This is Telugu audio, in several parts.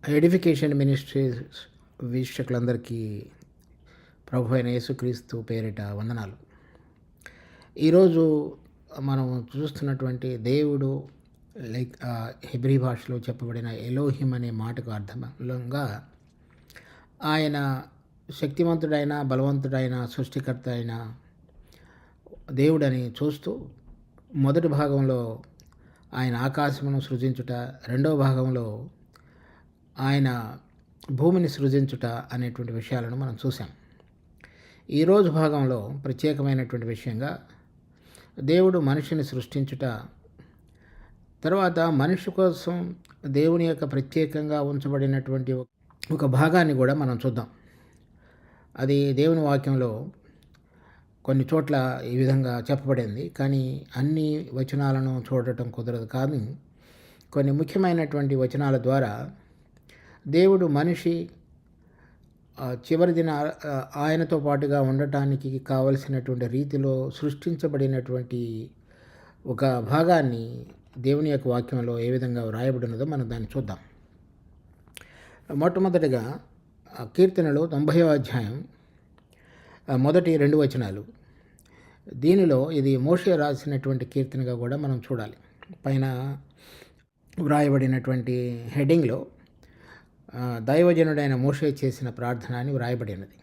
ఎడిఫికేషన్ మినిస్ట్రీస్ వీక్షకులందరికీ ప్రభు అయిన యేసుక్రీస్తు పేరిట వందనాలు. ఈరోజు మనం చూస్తున్నటువంటి దేవుడు హెబ్రీ భాషలో చెప్పబడిన ఎలోహిం అనే మాటకు అర్థంగా ఆయన శక్తివంతుడైన బలవంతుడైన సృష్టికర్త అయిన దేవుడని చూస్తూ మొదటి భాగంలో ఆయన ఆకాశమును సృజించుట, రెండవ భాగంలో ఆయన భూమిని సృజించుట అనేటువంటి విషయాలను మనం చూసాం. ఈరోజు భాగంలో ప్రత్యేకమైనటువంటి విషయంగా దేవుడు మనిషిని సృష్టించుట, తర్వాత మనిషి కోసం దేవుని యొక్క ప్రత్యేకంగా ఉంచబడినటువంటి ఒక భాగాన్ని కూడా మనం చూద్దాం. అది దేవుని వాక్యంలో కొన్ని చోట్ల ఈ విధంగా చెప్పబడింది, కానీ అన్ని వచనాలను చూడటం కుదరదు. కానీ కొన్ని ముఖ్యమైనటువంటి వచనాల ద్వారా దేవుడు మనిషి చివరి దిన ఆయనతో పాటుగా ఉండటానికి కావలసినటువంటి రీతిలో సృష్టించబడినటువంటి ఒక భాగాన్ని దేవుని యొక్క వాక్యంలో ఏ విధంగా వ్రాయబడినదో మనం దాన్ని చూద్దాం. మొట్టమొదటిగా కీర్తనలు 90వ అధ్యాయం మొదటి 2 వచనాలు. దీనిలో ఇది మోషే రాసినటువంటి కీర్తనగా కూడా మనం చూడాలి. పైన వ్రాయబడినటువంటి హెడ్డింగ్లో దైవజనుడైన మోషే చేసిన ప్రార్థన అని వ్రాయబడినది.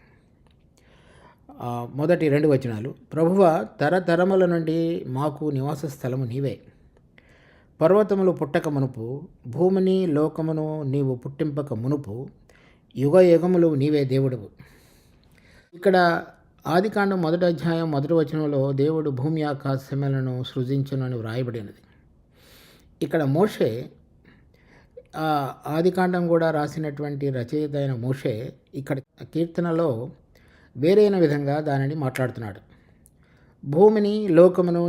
మొదటి 2 వచనాలు. ప్రభువా, తరతరముల నుండి మాకు నివాస స్థలము నీవే. పర్వతములు పుట్టక మునుపు, భూమిని లోకమును నీవు పుట్టింపక మునుపు, యుగ యుగములు నీవే దేవుడువు. ఇక్కడ ఆదికాండం 1వ అధ్యాయం 1వ వచనంలో దేవుడు భూమి ఆకాశములను సృజించును అని వ్రాయబడినది. ఇక్కడ మోషే ఆదికాండం కూడా రాసినటువంటి రచయిత అయిన మోషే ఇక్కడ కీర్తనలో వేరైన విధంగా దానిని మాట్లాడుతున్నాడు. భూమిని లోకమును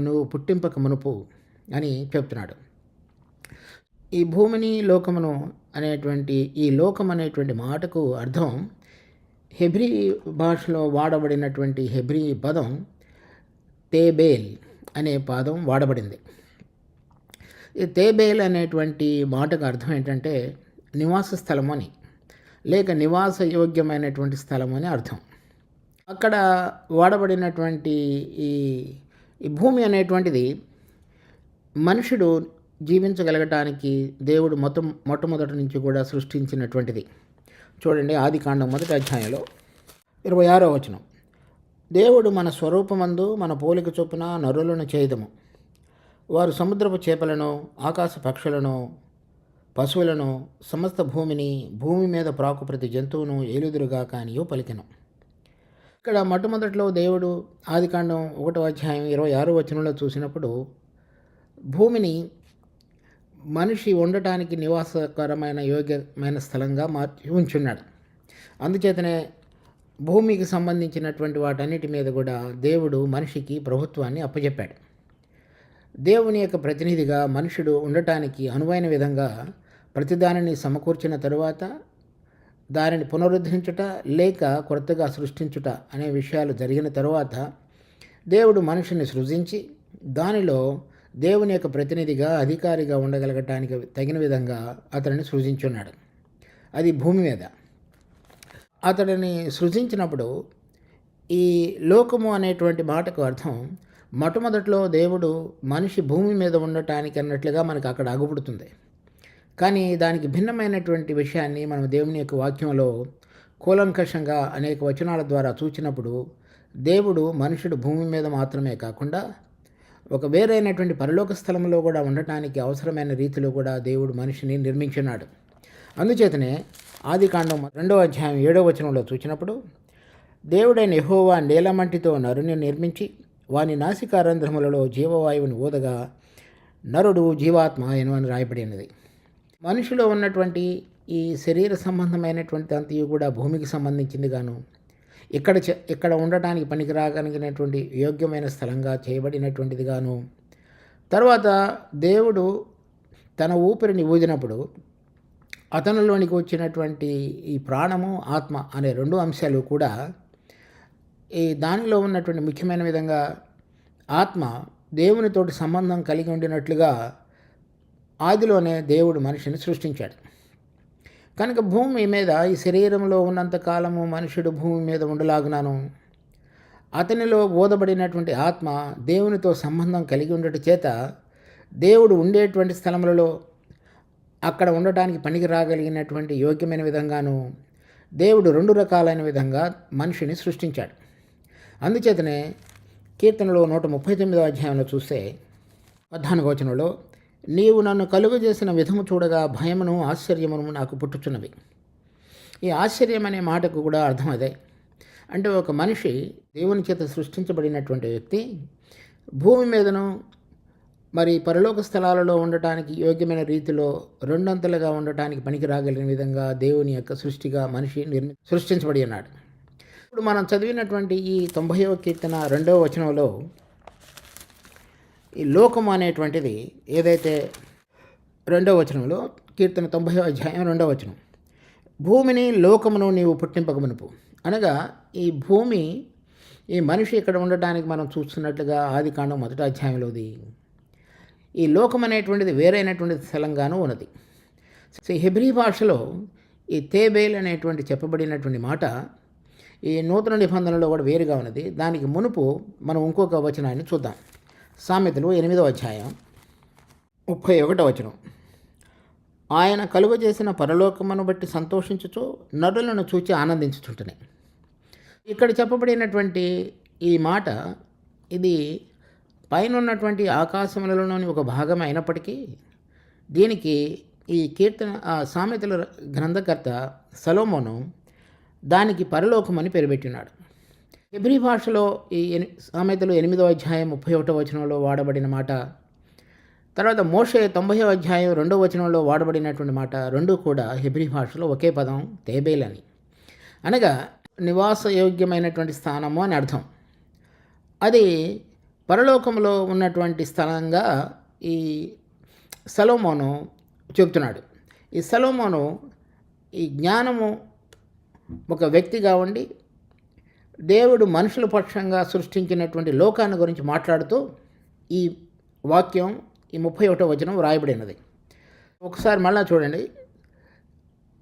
నువ్వు పుట్టింపక మునుపు అని చెప్తున్నాడు. ఈ భూమిని లోకమును అనేటువంటి ఈ లోకం అనేటువంటి మాటకు అర్థం హెబ్రీ భాషలో వాడబడినటువంటి హెబ్రీ పదం తేబేల్ అనే పదం వాడబడింది. ఈ తేబేల్ అనేటువంటి మాటకు అర్థం ఏంటంటే నివాస స్థలము అని, లేక నివాస యోగ్యమైనటువంటి స్థలము అని అర్థం. అక్కడ వాడబడినటువంటి ఈ భూమి అనేటువంటిది మనుషుడు జీవించగలగటానికి దేవుడు మొట్టమొదటి నుంచి కూడా సృష్టించినటువంటిది. చూడండి, ఆదికాండం 1వ అధ్యాయంలో 26వ వచనం. దేవుడు మన స్వరూపమందు మన పోలిక చొప్పున నరులను చేయుదము. వారు సముద్రపు చేపలను, ఆకాశ పక్షులను, పశువులను, సమస్త భూమి మీద ప్రాకు ప్రతి జంతువును ఏలుదురుగా కానియో పలికెను. ఇక్కడ మొట్టమొదటిలో దేవుడు ఆదికాండం 1వ అధ్యాయం 26వ వచనంలో చూసినప్పుడు భూమిని మనిషి ఉండటానికి నివాసకరమైన యోగ్యమైన స్థలంగా మార్చి ఉంచున్నాడు. అందుచేతనే భూమికి సంబంధించినటువంటి వాటన్నిటి మీద కూడా దేవుడు మనిషికి ప్రభుత్వాన్ని అప్పచెప్పాడు. దేవుని యొక్క ప్రతినిధిగా మనుషుడు ఉండటానికి అనువైన విధంగా ప్రతిదానిని సమకూర్చిన తరువాత దానిని పునరుద్ధరించుట లేక కొత్తగా సృష్టించుట అనే విషయాలు జరిగిన తరువాత దేవుడు మనిషిని సృజించి దానిలో దేవుని యొక్క ప్రతినిధిగా అధికారిగా ఉండగలగటానికి తగిన విధంగా అతడిని సృజించున్నాడు. అది భూమి మీద. అతడిని సృజించినప్పుడు ఈ లోకము అనేటువంటి మాటకు అర్థం మొట్టమొదట్లో దేవుడు మనిషి భూమి మీద ఉండటానికి అన్నట్లుగా మనకు అక్కడ అగుపడుతుంది. కానీ దానికి భిన్నమైనటువంటి విషయాన్ని మనం దేవుని యొక్క వాక్యంలో కూలంకషంగా అనేక వచనాల ద్వారా చూచినప్పుడు దేవుడు మనుషుడు భూమి మీద మాత్రమే కాకుండా ఒక వేరైనటువంటి పరలోక స్థలంలో కూడా ఉండటానికి అవసరమైన రీతిలో కూడా దేవుడు మనిషిని నిర్మించున్నాడు. అందుచేతనే ఆదికాండం 2వ అధ్యాయం 7వ వచనంలో చూసినప్పుడు దేవుడైన యెహోవా నీలమంటితో నరుని నిర్మించి వాని నాసికారంధ్రములలో జీవవాయువుని ఊదగా నరుడు జీవాత్మ అని రాయబడినది. మనిషిలో ఉన్నటువంటి ఈ శరీర సంబంధమైనటువంటి అంతయు కూడా భూమికి సంబంధించింది గాను, ఇక్కడ ఉండటానికి పనికిరాగలిగినటువంటి యోగ్యమైన స్థలంగా చేయబడినటువంటిది గాను, తర్వాత దేవుడు తన ఊపిరిని ఊదినప్పుడు అతనిలోనికి వచ్చినటువంటి ఈ ప్రాణము ఆత్మ అనే 2 అంశాలు కూడా ఈ దానిలో ఉన్నటువంటి ముఖ్యమైన విధంగా ఆత్మ దేవునితోటి సంబంధం కలిగి ఉండినట్లుగా ఆదిలోనే దేవుడు మనిషిని సృష్టించాడు. కనుక భూమి మీద ఈ శరీరంలో ఉన్నంత కాలము మనుషుడు భూమి మీద ఉండలాగున్నాను. అతనిలో బోధపడినటువంటి ఆత్మ దేవునితో సంబంధం కలిగి ఉండటం చేత దేవుడు ఉండేటువంటి స్థలములలో అక్కడ ఉండటానికి పనికి రాగలిగినటువంటి యోగ్యమైన విధంగాను దేవుడు 2 రకాలైన విధంగా మనిషిని సృష్టించాడు. అందుచేతనే కీర్తనలో 139వ అధ్యాయంలో చూస్తే 14వ వచనంలో, నీవు నన్ను కలుగజేసిన విధము చూడగా భయమును ఆశ్చర్యమును నాకు పుట్టుచున్నవి. ఈ ఆశ్చర్యం అనే మాటకు కూడా అర్థం అదే. అంటే ఒక మనిషి దేవుని చేత సృష్టించబడినటువంటి వ్యక్తి భూమి మీదను మరి పరలోక స్థలాలలో ఉండటానికి యోగ్యమైన రీతిలో 2 అంతలుగా ఉండటానికి పనికి రాగలిగిన విధంగా దేవుని యొక్క సృష్టిగా మనిషి సృష్టించబడి ఉన్నాడు. ఇప్పుడు మనం చదివినటువంటి ఈ 90వ కీర్తన 2వ వచనంలో ఈ లోకము అనేటువంటిది ఏదైతే 2వ వచనంలో కీర్తన 90వ అధ్యాయం 2వ వచనం, భూమిని లోకమును నీవు పుట్టింపకమునుపు, అనగా ఈ భూమి ఈ మనిషి ఇక్కడ ఉండటానికి మనం చూస్తున్నట్లుగా ఆదికాండం 1వ అధ్యాయంలోది ఈ లోకం అనేటువంటిది వేరైనటువంటి స్థలంగానూ ఉన్నది. సో హెబ్రీ భాషలో ఈ తేబేల్ అనేటువంటి చెప్పబడినటువంటి మాట ఈ నూతన నిబంధనలో కూడా వేరుగా ఉన్నది. దానికి మునుపు మనం ఇంకొక వచనాన్ని చూద్దాం. సామెతలు 8వ అధ్యాయం 31వ వచనం, ఆయన కలుగజేసిన పరలోకమును బట్టి సంతోషించుచు నరులను చూచి ఆనందించుచుంటున్నాయి. ఇక్కడ చెప్పబడినటువంటి ఈ మాట ఇది పైన ఉన్నటువంటి ఆకాశములలోని ఒక భాగం అయినప్పటికీ దీనికి ఈ కీర్తన సామెతల గ్రంథకర్త సొలొమోను దానికి పరలోకం అని పేరు పెట్టినాడు. హెబ్రీ భాషలో ఈ సామెతలు 8వ అధ్యాయం 31వ వచనంలో వాడబడిన మాట, తర్వాత మోషే 90వ అధ్యాయం 2వ వచనంలో వాడబడినటువంటి మాట రెండూ కూడా హెబ్రీ భాషలో ఒకే పదం తేబేల్ అని, అనగా నివాసయోగ్యమైనటువంటి స్థానము అని అర్థం. అది పరలోకంలో ఉన్నటువంటి స్థలంగా ఈ సొలొమోను చెబుతున్నాడు. ఈ సొలొమోను ఈ జ్ఞానము ఒక వ్యక్తిగా ఉండి దేవుడు మనుషుల పక్షంగా సృష్టించినటువంటి లోకాన్ని గురించి మాట్లాడుతూ ఈ వాక్యం ఈ 31వ వచనం వ్రాయబడినది. ఒకసారి మళ్ళా చూడండి,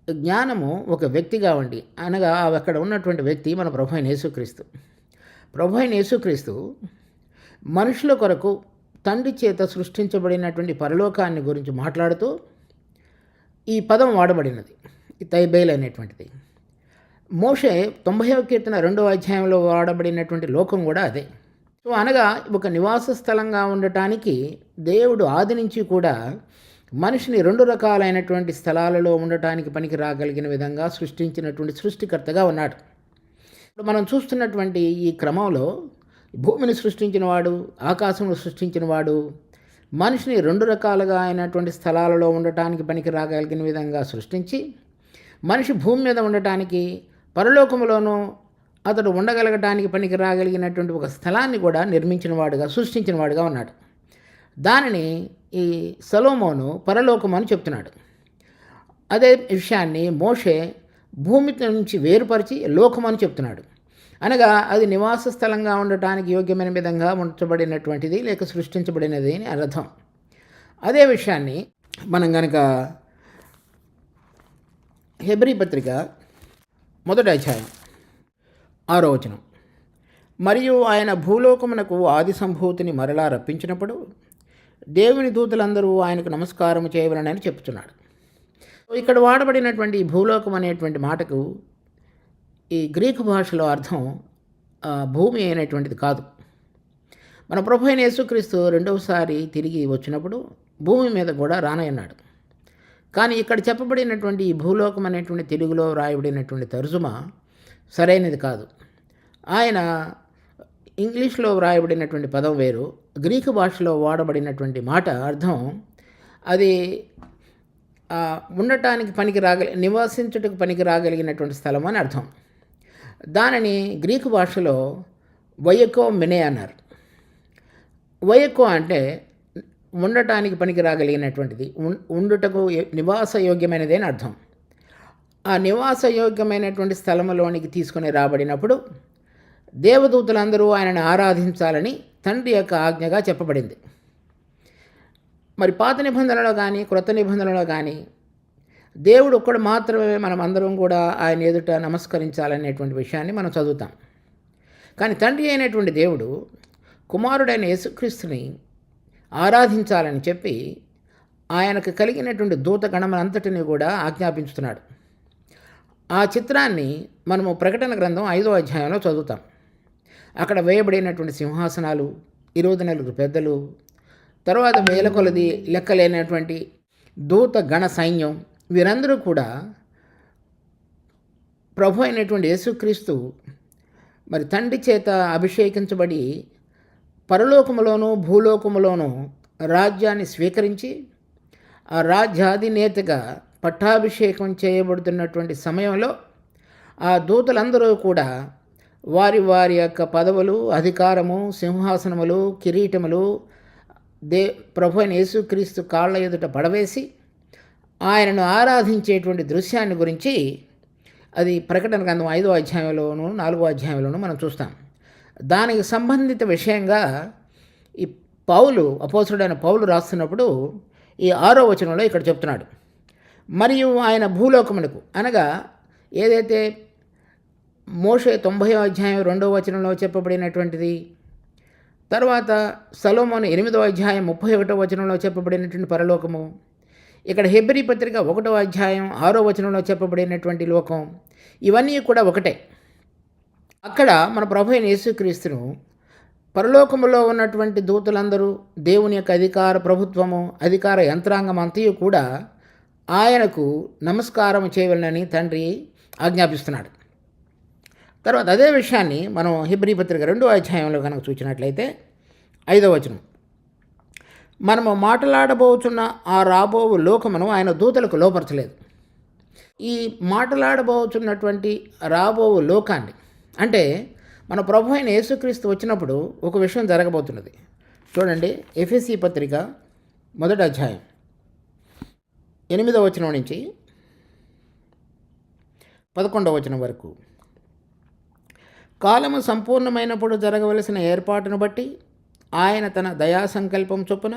జ్ఞానము ఒక వ్యక్తిగా ఉండి, అనగా అక్కడ ఉన్నటువంటి వ్యక్తి మన ప్రభు అయిన యేసుక్రీస్తు. ప్రభు అయిన యేసుక్రీస్తు మనుషుల కొరకు తండ్రి చేత సృష్టించబడినటువంటి పరలోకాన్ని గురించి మాట్లాడుతూ ఈ పదం వాడబడినది, ఈ తైబేల్ అనేటువంటిది. మోషే 90వ కీర్తన 2వ అధ్యాయంలో వాడబడినటువంటి లోకం కూడా అదే. సో అనగా ఒక నివాస స్థలంగా ఉండటానికి దేవుడు ఆది నుంచి కూడా మనిషిని 2 రకాలైనటువంటి స్థలాలలో ఉండటానికి పనికి రాగలిగిన విధంగా సృష్టించినటువంటి సృష్టికర్తగా ఉన్నాడు. ఇప్పుడు మనం చూస్తున్నటువంటి ఈ క్రమంలో భూమిని సృష్టించినవాడు, ఆకాశంలో సృష్టించినవాడు మనిషిని 2 రకాలుగా అయినటువంటి స్థలాలలో ఉండటానికి పనికి రాగలిగిన విధంగా సృష్టించి మనిషి భూమి మీద ఉండటానికి పరలోకములోనూ అతడు ఉండగలగటానికి పనికి రాగలిగినటువంటి ఒక స్థలాన్ని కూడా నిర్మించినవాడుగా సృష్టించినవాడుగా ఉన్నాడు. దానిని ఈ సొలొమోను పరలోకం అని చెప్తున్నాడు. అదే విషయాన్ని మోషే భూమి నుంచి వేరుపరిచి లోకం అని చెప్తున్నాడు. అనగా అది నివాస స్థలంగా ఉండటానికి యోగ్యమైన విధంగా ఉంచబడినటువంటిది లేక సృష్టించబడినది అని అర్థం. అదే విషయాన్ని మనం కనుక హెబ్రీ పత్రిక 1వ అధ్యాయం 6వ వచనం, మరియు ఆయన భూలోకమునకు ఆది సంభూతిని మరలా రప్పించినప్పుడు దేవుని దూతలందరూ ఆయనకు నమస్కారం చేయవలనని చెప్తున్నాడు. ఇక్కడ వాడబడినటువంటి భూలోకం అనేటువంటి మాటకు ఈ గ్రీకు భాషలో అర్థం భూమి అయినటువంటిది కాదు. మన ప్రభు అయిన యేసుక్రీస్తు రెండవసారి తిరిగి వచ్చినప్పుడు భూమి మీద కూడా రానయ్యన్నాడు. కానీ ఇక్కడ చెప్పబడినటువంటి ఈ భూలోకం అనేటువంటి తెలుగులో రాయబడినటువంటి తర్జుమా సరైనది కాదు. ఆయన ఇంగ్లీష్లో వ్రాయబడినటువంటి పదం వేరు, గ్రీకు భాషలో వాడబడినటువంటి మాట అర్థం అది ఉండటానికి పనికి నివసించుటకు పనికి రాగలిగినటువంటి స్థలం అని అర్థం. దానిని గ్రీకు భాషలో వయకో మెనే అన్నారు. వయకో అంటే ఉండటానికి పనికి రాగలిగినటువంటిది, ఉండుటకు నివాసయోగ్యమైనది అని అర్థం. ఆ నివాసయోగ్యమైనటువంటి స్థలంలోనికి తీసుకుని రాబడినప్పుడు దేవదూతలందరూ ఆయనను ఆరాధించాలని తండ్రి యొక్క ఆజ్ఞగా చెప్పబడింది. మరి పాత నిబంధనలో కానీ క్రొత్త నిబంధనలో కానీ దేవుడు ఒక్కడు మాత్రమే మనం అందరం కూడా ఆయన ఎదుట నమస్కరించాలనేటువంటి విషయాన్ని మనం చదువుతాం. కానీ తండ్రి అయినటువంటి దేవుడు కుమారుడైన యేసుక్రీస్తుని ఆరాధించాలని చెప్పి ఆయనకు కలిగినటువంటి దూతగణములంతటిని కూడా ఆజ్ఞాపించుతున్నాడు. ఆ చిత్రాన్ని మనము ప్రకటన గ్రంథం 5వ అధ్యాయంలో చదువుతాం. అక్కడ వేయబడినటువంటి సింహాసనాలు, 24 పెద్దలు, తర్వాత వేల కొలది లెక్కలేనటువంటి దూత గణ సైన్యం, వీరందరూ కూడా ప్రభు అయినటువంటి యేసుక్రీస్తు మరి తండ్రి చేత అభిషేకించబడి పరలోకములోనూ భూలోకములోనూ రాజ్యాన్ని స్వీకరించి ఆ రాజ్యాధినేతగా పట్టాభిషేకం చేయబడుతున్నటువంటి సమయంలో ఆ దూతలందరూ కూడా వారి వారి యొక్క పదవులు, అధికారము, సింహాసనములు, కిరీటములు ప్రభు అయిన యేసుక్రీస్తు కాళ్ళ ఎదుట పడవేసి ఆయనను ఆరాధించేటువంటి దృశ్యాన్ని గురించి అది ప్రకటన గ్రంథం 5వ అధ్యాయంలోను 4వ అధ్యాయంలోనూ మనం చూస్తాం. దానికి సంబంధిత విషయంగా ఈ అపోస్తలుడైన పౌలు రాస్తున్నప్పుడు ఈ 6వ వచనంలో ఇక్కడ చెప్తున్నాడు. మరియు ఆయన భూలోకమునకు, అనగా ఏదైతే మోషే 90వ అధ్యాయం 2వ వచనంలో చెప్పబడినటువంటిది, తర్వాత సొలొమోను 8వ అధ్యాయం 31వ వచనంలో చెప్పబడినటువంటి పరలోకము, ఇక్కడ హెబ్రీ పత్రిక 1వ అధ్యాయం 6వ వచనంలో చెప్పబడినటువంటి లోకం, ఇవన్నీ కూడా ఒకటే. అక్కడ మన ప్రభు అయిన యేసుక్రీస్తును పరలోకములో ఉన్నటువంటి దూతలందరూ, దేవుని యొక్క అధికార ప్రభుత్వము, అధికార యంత్రాంగం అంతయు కూడా ఆయనకు నమస్కారం చేయవలనని తండ్రి ఆజ్ఞాపిస్తున్నాడు. తర్వాత అదే విషయాన్ని మనం హెబ్రీ పత్రిక 2వ అధ్యాయంలో కనుక చూసినట్లయితే 5వ వచనం, మనము మాట్లాడబోతున్న ఆ రాబోవు లోకమును ఆయన దూతలకు లోపరచలేదు. ఈ మాట్లాడబోతున్నటువంటి రాబోవు లోకాన్ని అంటే మన ప్రభు అయిన యేసుక్రీస్తు వచ్చినప్పుడు ఒక విషయం జరగబోతున్నది. చూడండి, ఎఫెసీ పత్రిక 1వ అధ్యాయం 8వ వచనం నుంచి 11వ వచనం వరకు, కాలము సంపూర్ణమైనప్పుడు జరగవలసిన ఏర్పాటును బట్టి ఆయన తన దయా సంకల్పం చొప్పున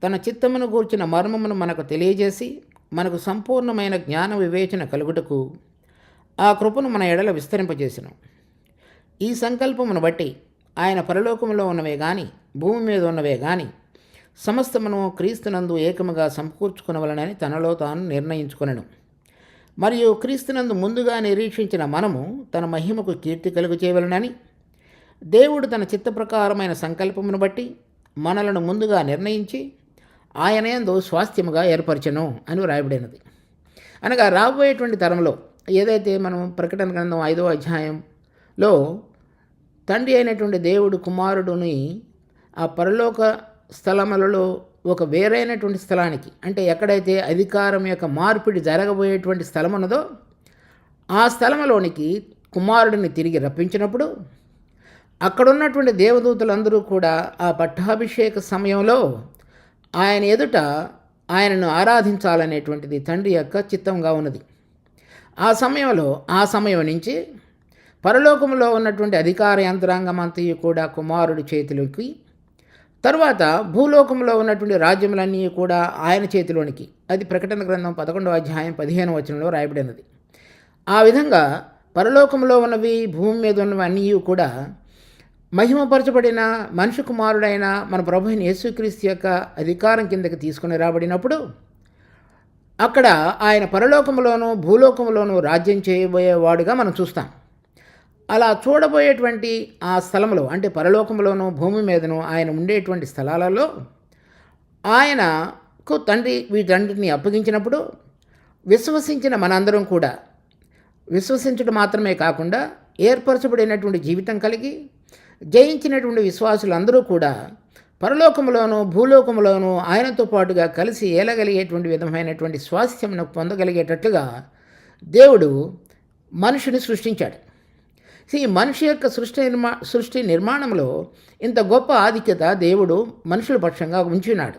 తన చిత్తమును గూర్చిన మర్మమును మనకు తెలియజేసి మనకు సంపూర్ణమైన జ్ఞాన వివేచన కలుగుటకు ఆ కృపను మన ఎడల విస్తరింపజేసెను. ఈ సంకల్పమును బట్టి ఆయన పరలోకములో ఉన్నవే గాని భూమి మీద ఉన్నవే గాని సమస్తమును క్రీస్తునందు ఏకముగా సమకూర్చుకొనవలనని తనలో తాను నిర్ణయించుకొనెను. మరియు క్రీస్తునందు ముందుగా నిరీక్షించిన మనము తన మహిమకు కీర్తి కలుగు చేయవలనని దేవుడు తన చిత్త ప్రకారమైన సంకల్పమును బట్టి మనలను ముందుగా నిర్ణయించి ఆయన యందు స్వాస్థ్యముగా ఏర్పరచెను అని వ్రాయబడినది. అనగా రాబోయేటువంటి తరంలో ఏదైతే మనం ప్రకటన గ్రంథం 5వ అధ్యాయంలో తండ్రి అయినటువంటి దేవుడు కుమారుడుని ఆ పరలోక స్థలములలో ఒక వేరైనటువంటి స్థలానికి, అంటే ఎక్కడైతే అధికారం యొక్క మార్పిడి జరగబోయేటువంటి స్థలం ఉన్నదో ఆ స్థలములోనికి కుమారుడిని తిరిగి రప్పించినప్పుడు అక్కడున్నటువంటి దేవదూతలందరూ కూడా ఆ పట్టాభిషేక సమయంలో ఆయన ఎదుట ఆయనను ఆరాధించాలనేటువంటిది తండ్రి యొక్క చిత్తంగా ఉన్నది. ఆ సమయం నుంచి పరలోకంలో ఉన్నటువంటి అధికార యంత్రాంగం అంతయు కూడా కుమారుడి చేతిలోకి, తరువాత భూలోకంలో ఉన్నటువంటి రాజ్యములన్నీ కూడా ఆయన చేతిలోనికి, అది ప్రకటన గ్రంథం 11వ అధ్యాయం 15వ వచనంలో రాయబడినది. ఆ విధంగా పరలోకంలో ఉన్నవి, భూమి మీద ఉన్నవి అన్నీ కూడా మహిమపరచబడిన మనిషి కుమారుడైన మన ప్రభు అయిన యేసుక్రీస్తు యొక్క అధికారం కిందకి తీసుకుని రాబడినప్పుడు అక్కడ ఆయన పరలోకములోనూ భూలోకములోనూ రాజ్యం చేయబోయేవాడుగా మనం చూస్తాం. అలా చూడబోయేటువంటి ఆ స్థలంలో, అంటే పరలోకములోనూ భూమి మీదను ఆయన ఉండేటువంటి స్థలాలలో ఆయనకు తండ్రి వీటన్నిటిని అప్పగించినప్పుడు విశ్వసించిన మనందరం కూడా, విశ్వసించడం మాత్రమే కాకుండా ఏర్పరచబడినటువంటి జీవితం కలిగి జయించినటువంటి విశ్వాసులందరూ కూడా పరలోకములోనూ భూలోకములోనూ ఆయనతో పాటుగా కలిసి ఏలగలిగేటువంటి విధమైనటువంటి స్వాస్థ్యమును పొందగలిగేటట్లుగా దేవుడు మనుషుని సృష్టించాడు. ఈ మనిషి యొక్క సృష్టి నిర్మాణంలో ఇంత గొప్ప ఆధిక్యత దేవుడు మనుషుల పక్షంగా ఉంచున్నాడు.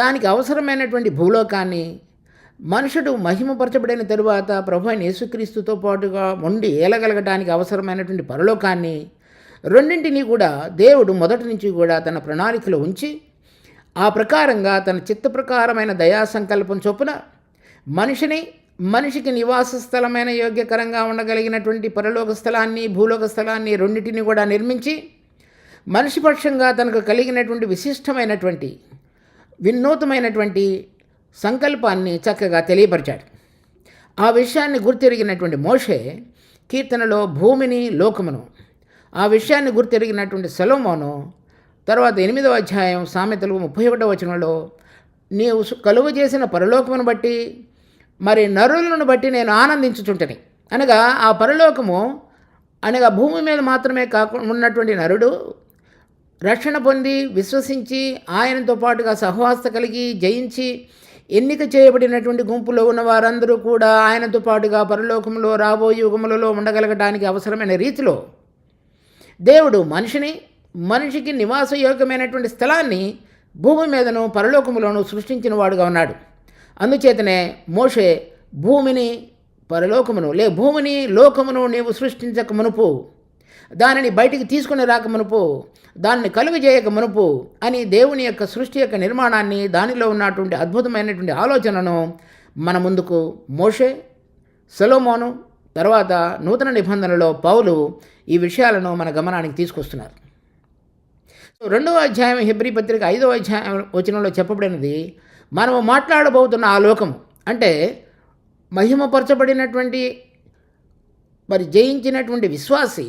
దానికి అవసరమైనటువంటి భూలోకాన్ని మనుషుడు మహిమపరచబడిన తరువాత ప్రభు అయిన యేసుక్రీస్తుతో పాటుగా ఉండి ఏలగలగటానికి అవసరమైనటువంటి పరలోకాన్ని, రెండింటినీ కూడా దేవుడు మొదటి నుంచి కూడా తన ప్రణాళికలో ఉంచి ఆ ప్రకారంగా తన చిత్త ప్రకారమైన దయా సంకల్పం చొప్పున మనిషికి నివాస స్థలమైన యోగ్యకరంగా ఉండగలిగినటువంటి పరలోక స్థలాన్ని, భూలోక స్థలాన్ని రెండింటిని కూడా నిర్మించి మనిషి పక్షంగా తనకు కలిగినటువంటి విశిష్టమైనటువంటి వినూతమైనటువంటి సంకల్పాన్ని చక్కగా తెలియపరిచాడు. ఆ విషయాన్ని గుర్తెరిగినటువంటి మోషే కీర్తనలో భూమిని, లోకమును, ఆ విషయాన్ని గుర్తెరిగినటువంటి సొలొమోను తర్వాత 8వ అధ్యాయం సామెతలు 31వ వచనంలో నీవు కలుగు చేసిన పరలోకమును బట్టి మరి నరులను బట్టి నేను ఆనందించుచుంటని, అనగా ఆ పరలోకము అనగా భూమి మీద మాత్రమే కాకుండా ఉన్నటువంటి నరుడు రక్షణ పొంది విశ్వసించి ఆయనతో పాటుగా సహవాసత కలిగి జయించి ఎన్నిక చేయబడినటువంటి గుంపులో ఉన్న వారందరూ కూడా ఆయనతో పాటుగా పరలోకంలో రాబోయే యుగములలో ఉండగలగడానికి అవసరమైన రీతిలో దేవుడు మనిషికి నివాసయోగ్యమైనటువంటి స్థలాన్ని భూమి మీదను పరలోకములోను సృష్టించిన వాడుగా ఉన్నాడు. అందుచేతనే మోషే భూమిని లోకమును నీవు సృష్టించక మునుపు, దానిని బయటికి తీసుకుని రాక మునుపు, దాన్ని కలుగజేయక మునుపు అని దేవుని యొక్క సృష్టి యొక్క నిర్మాణాన్ని, దానిలో ఉన్నటువంటి అద్భుతమైనటువంటి ఆలోచనను మన ముందుకు మోషే, సొలొమోను, తర్వాత నూతన నిబంధనలో పౌలు ఈ విషయాలను మన గమనానికి తీసుకొస్తున్నారు. 2వ అధ్యాయం హెబ్రీ పత్రిక 5వ అధ్యాయం వచనంలో చెప్పబడినది మనము మాట్లాడబోతున్న ఆ లోకము అంటే మహిమపరచబడినటువంటి మరి జయించినటువంటి విశ్వాసి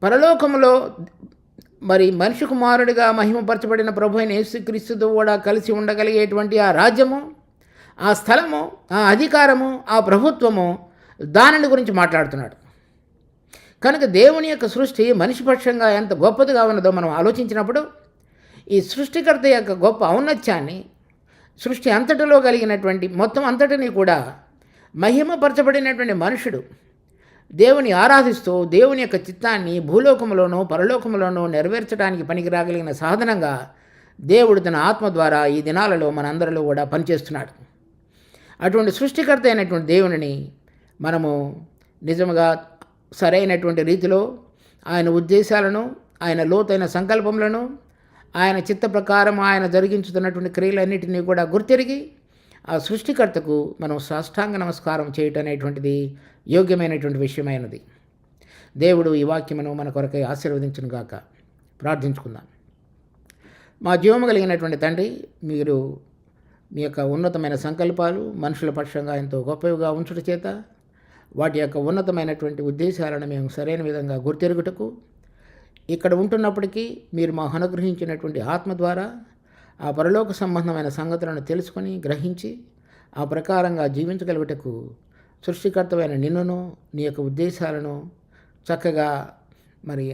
పరలోకములో మరి మనిషి కుమారుడిగా మహిమపరచబడిన ప్రభు అయిన యేసుక్రీస్తుతో కూడా కలిసి ఉండగలిగేటువంటి ఆ రాజ్యము, ఆ స్థలము, ఆ అధికారము, ఆ ప్రభుత్వము, దానిని గురించి మాట్లాడుతున్నాడు. కనుక దేవుని యొక్క సృష్టి మనిషి పక్షంగా ఎంత గొప్పదిగా ఉన్నదో మనం ఆలోచించినప్పుడు ఈ సృష్టికర్త యొక్క గొప్ప ఔన్నత్యాన్ని, సృష్టి అంతటిలో కలిగినటువంటి మొత్తం అంతటినీ కూడా మహిమపరచబడినటువంటి మనుషుడు దేవుని ఆరాధిస్తూ దేవుని యొక్క చిత్తాన్ని భూలోకములోనూ పరలోకములోనూ నెరవేర్చడానికి పనికి రాగలిగిన సాధనంగా దేవుడు తన ఆత్మ ద్వారా ఈ దినాలలో మనందరిలో కూడా పనిచేస్తున్నాడు. అటువంటి సృష్టికర్త అయినటువంటి దేవునిని మనము నిజంగా సరైనటువంటి రీతిలో ఆయన ఉద్దేశాలను, ఆయన లోతైన సంకల్పములను, ఆయన చిత్త ప్రకారం ఆయన జరిగించుతున్నటువంటి క్రియలన్నిటినీ కూడా గుర్తెరిగి ఆ సృష్టికర్తకు మనం సాష్టాంగ నమస్కారం చేయటం అనేటువంటిది యోగ్యమైనటువంటి విషయమైనది. దేవుడు ఈ వాక్యమును మన కొరకై ఆశీర్వదించును గాక. ప్రార్థించుకుందాం. మా జీవము కలిగినటువంటి తండ్రి, మీరు మీ యొక్క ఉన్నతమైన సంకల్పాలు మనుషుల పక్షంగా ఎంతో గొప్పవిగా ఉంచుట చేత వాటి యొక్క ఉన్నతమైనటువంటి ఉద్దేశాలను మేము సరైన విధంగా గుర్తెరుగుటకు ఇక్కడ ఉంటున్నప్పటికీ మీరు మాకు అనుగ్రహించినటువంటి ఆత్మ ద్వారా ఆ పరలోక సంబంధమైన సంగతులను తెలుసుకొని గ్రహించి ఆ ప్రకారంగా జీవించగలుగుటకు సృష్టికర్తమైన నిన్నును నీ యొక్క ఉద్దేశాలను చక్కగా మరి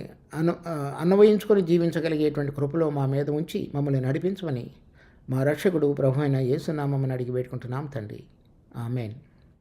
అన్వయించుకొని జీవించగలిగేటువంటి కృపలో మా మీద ఉంచి మమ్మల్ని నడిపించమని మా రక్షకుడు ప్రభు అయిన యేసు నామమున అడిగి పెట్టుకుంటున్నాం తండ్రి. ఆమేన్.